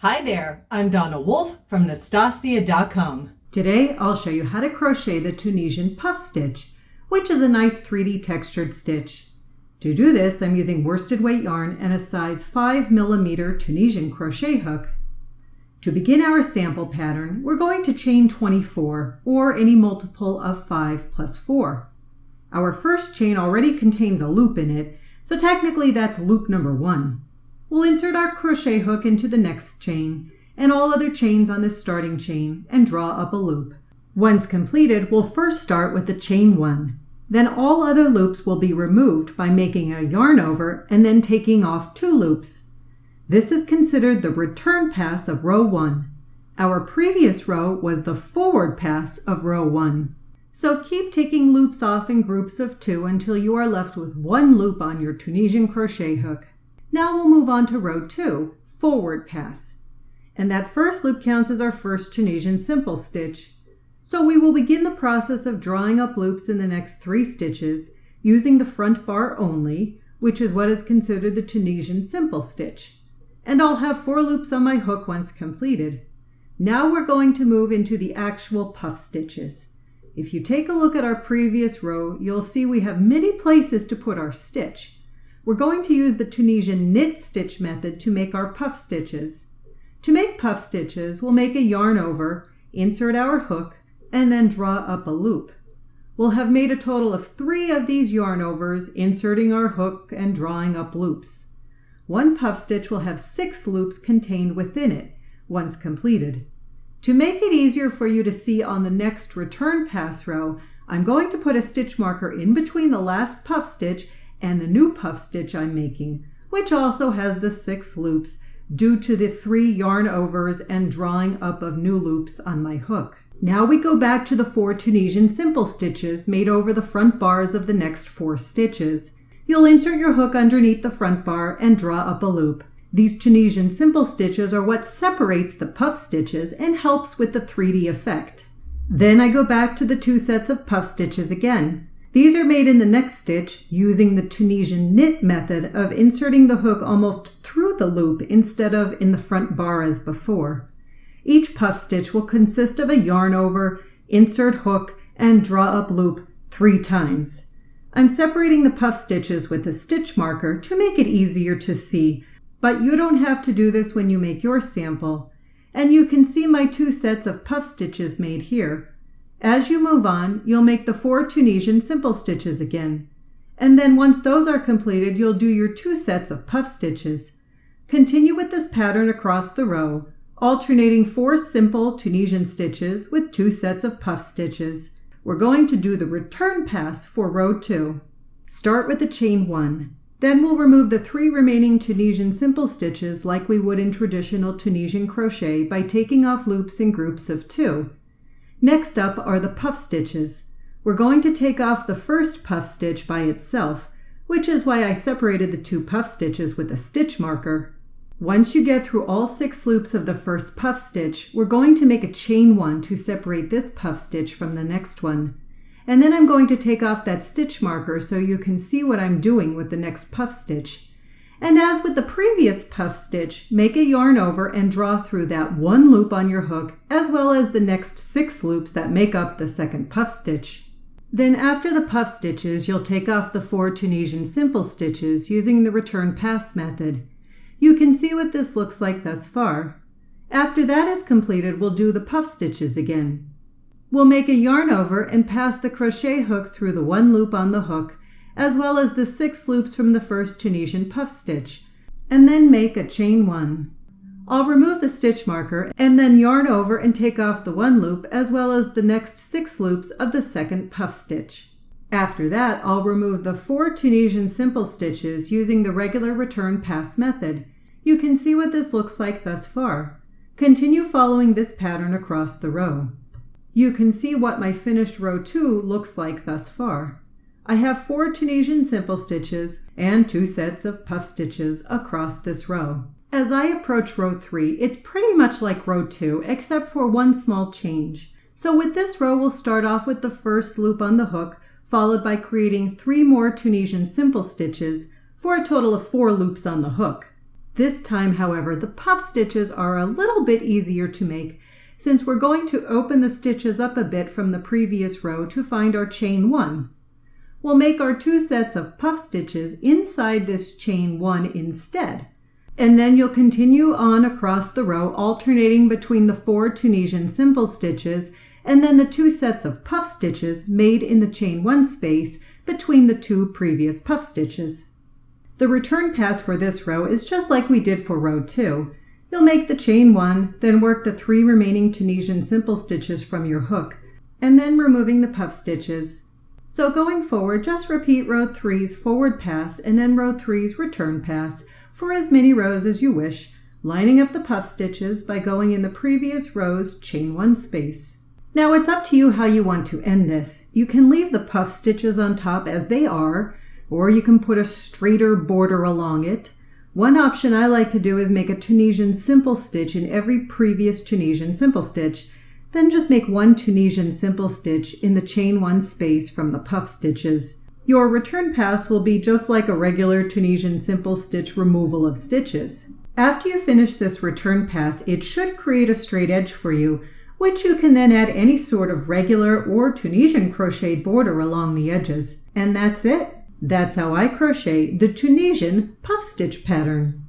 Hi there, I'm Donna Wolfe from Naztazia.com. Today I'll show you how to crochet the Tunisian puff stitch, which is a nice 3D textured stitch. To do this, I'm using worsted weight yarn and a size 5mm Tunisian crochet hook. To begin our sample pattern, we're going to chain 24, or any multiple of 5 plus 4. Our first chain already contains a loop in it, so technically that's loop number 1. We'll insert our crochet hook into the next chain and all other chains on this starting chain and draw up a loop. Once completed, we'll first start with the chain 1. Then all other loops will be removed by making a yarn over and then taking off 2 loops. This is considered the return pass of row 1. Our previous row was the forward pass of row 1. So keep taking loops off in groups of 2 until you are left with 1 loop on your Tunisian crochet hook. Now we'll move on to row 2, forward pass. And that first loop counts as our first Tunisian simple stitch. So we will begin the process of drawing up loops in the next 3 stitches using the front bar only, which is what is considered the Tunisian simple stitch. And I'll have 4 loops on my hook once completed. Now we're going to move into the actual puff stitches. If you take a look at our previous row, you'll see we have many places to put our stitch. We're going to use the Tunisian knit stitch method to make our puff stitches. To make puff stitches, we'll make a yarn over, insert our hook, and then draw up a loop. We'll have made a total of 3 of these yarn overs, inserting our hook and drawing up loops. One puff stitch will have 6 loops contained within it, once completed. To make it easier for you to see on the next return pass row, I'm going to put a stitch marker in between the last puff stitch and the new puff stitch I'm making, which also has the 6 loops due to the 3 yarn overs and drawing up of new loops on my hook. Now we go back to the 4 Tunisian simple stitches made over the front bars of the next 4 stitches. You'll insert your hook underneath the front bar and draw up a loop. These Tunisian simple stitches are what separates the puff stitches and helps with the 3D effect. Then I go back to the 2 sets of puff stitches again. These are made in the next stitch using the Tunisian knit method of inserting the hook almost through the loop instead of in the front bar as before. Each puff stitch will consist of a yarn over, insert hook, and draw up loop 3 times. I'm separating the puff stitches with a stitch marker to make it easier to see, but you don't have to do this when you make your sample. And you can see my 2 sets of puff stitches made here. As you move on, you'll make the 4 Tunisian simple stitches again. And then once those are completed, you'll do your 2 sets of puff stitches. Continue with this pattern across the row, alternating 4 simple Tunisian stitches with 2 sets of puff stitches. We're going to do the return pass for row 2. Start with the chain 1. Then we'll remove the 3 remaining Tunisian simple stitches like we would in traditional Tunisian crochet by taking off loops in groups of 2. Next up are the puff stitches. We're going to take off the first puff stitch by itself, which is why I separated the 2 puff stitches with a stitch marker. Once you get through all 6 loops of the first puff stitch, we're going to make a chain 1 to separate this puff stitch from the next one. And then I'm going to take off that stitch marker so you can see what I'm doing with the next puff stitch. And as with the previous puff stitch, make a yarn over and draw through that 1 loop on your hook, as well as the next 6 loops that make up the second puff stitch. Then after the puff stitches, you'll take off the 4 Tunisian simple stitches using the return pass method. You can see what this looks like thus far. After that is completed, we'll do the puff stitches again. We'll make a yarn over and pass the crochet hook through the 1 loop on the hook, as well as the 6 loops from the first Tunisian puff stitch, and then make a chain 1. I'll remove the stitch marker and then yarn over and take off the 1 loop as well as the next 6 loops of the second puff stitch. After that, I'll remove the 4 Tunisian simple stitches using the regular return pass method. You can see what this looks like thus far. Continue following this pattern across the row. You can see what my finished row 2 looks like thus far. I have 4 Tunisian simple stitches and 2 sets of puff stitches across this row. As I approach row 3, it's pretty much like row 2 except for 1 small change. So with this row, we'll start off with the first loop on the hook, followed by creating 3 more Tunisian simple stitches for a total of 4 loops on the hook. This time, however, the puff stitches are a little bit easier to make since we're going to open the stitches up a bit from the previous row to find our chain 1. We'll make our 2 sets of puff stitches inside this chain 1 instead. And then you'll continue on across the row, alternating between the 4 Tunisian simple stitches and then the 2 sets of puff stitches made in the chain 1 space between the 2 previous puff stitches. The return pass for this row is just like we did for row 2. You'll make the chain 1, then work the 3 remaining Tunisian simple stitches from your hook, and then removing the puff stitches. So going forward, just repeat row 3's forward pass and then row 3's return pass for as many rows as you wish, lining up the puff stitches by going in the previous row's chain 1 space. Now it's up to you how you want to end this. You can leave the puff stitches on top as they are, or you can put a straighter border along it. One option I like to do is make a Tunisian simple stitch in every previous Tunisian simple stitch, then just make 1 Tunisian simple stitch in the chain 1 space from the puff stitches. Your return pass will be just like a regular Tunisian simple stitch removal of stitches. After you finish this return pass, it should create a straight edge for you, which you can then add any sort of regular or Tunisian crochet border along the edges. And that's it. That's how I crochet the Tunisian puff stitch pattern.